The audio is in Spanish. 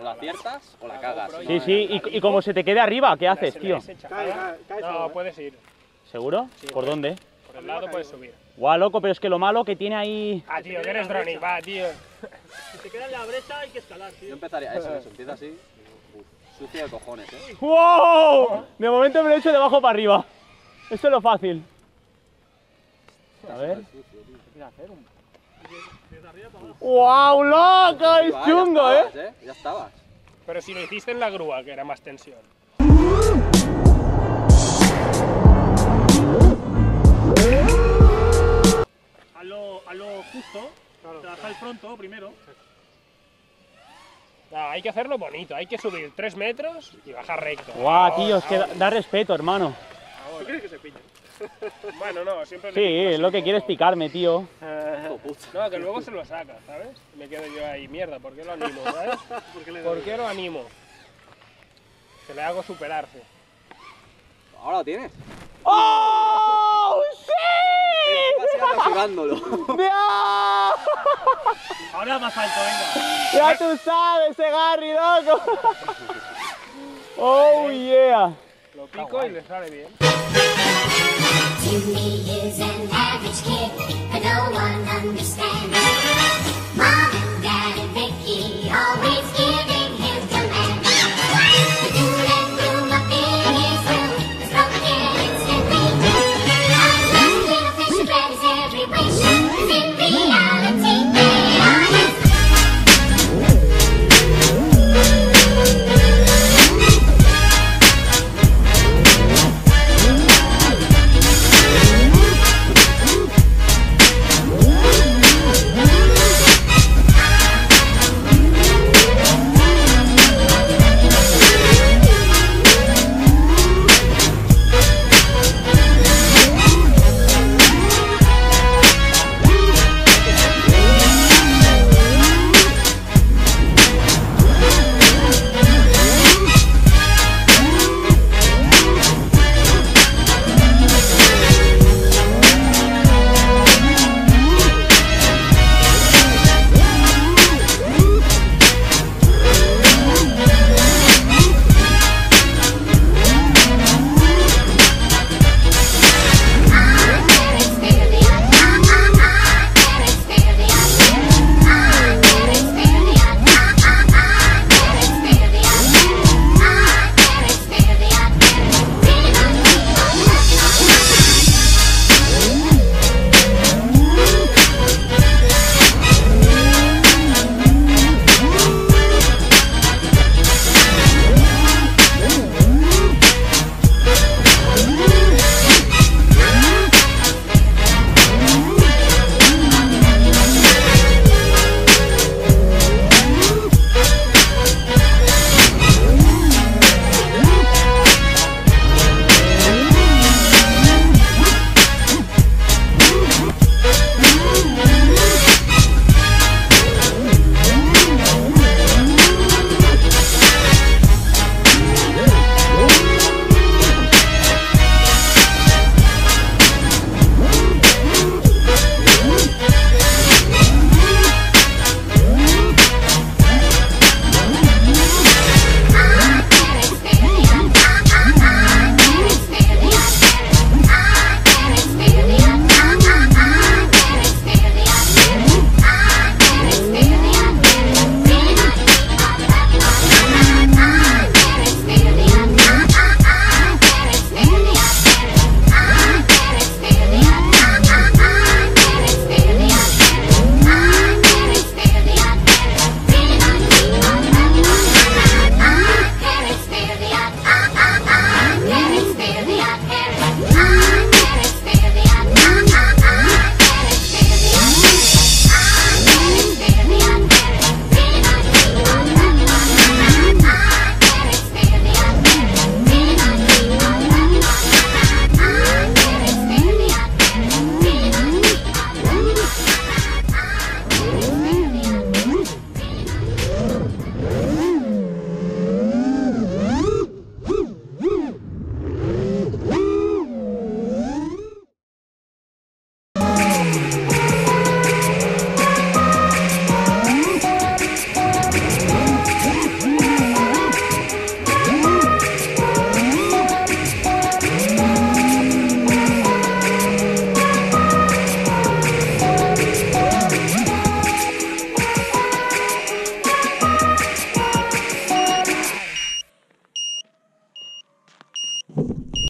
la aciertas o la cagas. Sí, sí, y como se te quede arriba, ¿qué haces, tío? Cae No, solo, puedes ir. ¿Seguro? ¿Por dónde? Por el lado puedes subir. Guau, loco, pero es que lo malo que tiene ahí... Ah, tío, que eres Dronic, va, tío. Si te queda en la brecha hay que escalar, Yo tío. empezaría, eso, empieza así. Uf, sucio de cojones, ¡Wow! De momento me lo he hecho de abajo para arriba. Esto es lo fácil. A ver. ¡Wow, loco! Es chungo, ya estabas, ya estabas. Pero si lo hiciste en la grúa, que era más tensión. Hazlo justo, trabaja el pronto primero. No, hay que hacerlo bonito, hay que subir 3 metros y bajar recto. ¡Guau, tío! Es que da respeto, hermano. ¿Tú quieres que se pillen? Bueno, no, siempre... Sí, lo que quieres picarme, tío. No, que luego se lo saca, ¿sabes? Me quedo yo ahí, mierda, ¿por qué lo animo, sabes? ¿Por qué lo animo? Que le hago superarse. Ahora lo tienes. ¡Oh! ¡Sí! Vas aproximándolo. ¡Dios! Ahora más alto, venga. Ya tú sabes, ese Garry, loco. ¡Oh, yeah! Lo pico y le sale bien. Timmy is an average kid, but no one understands. Mom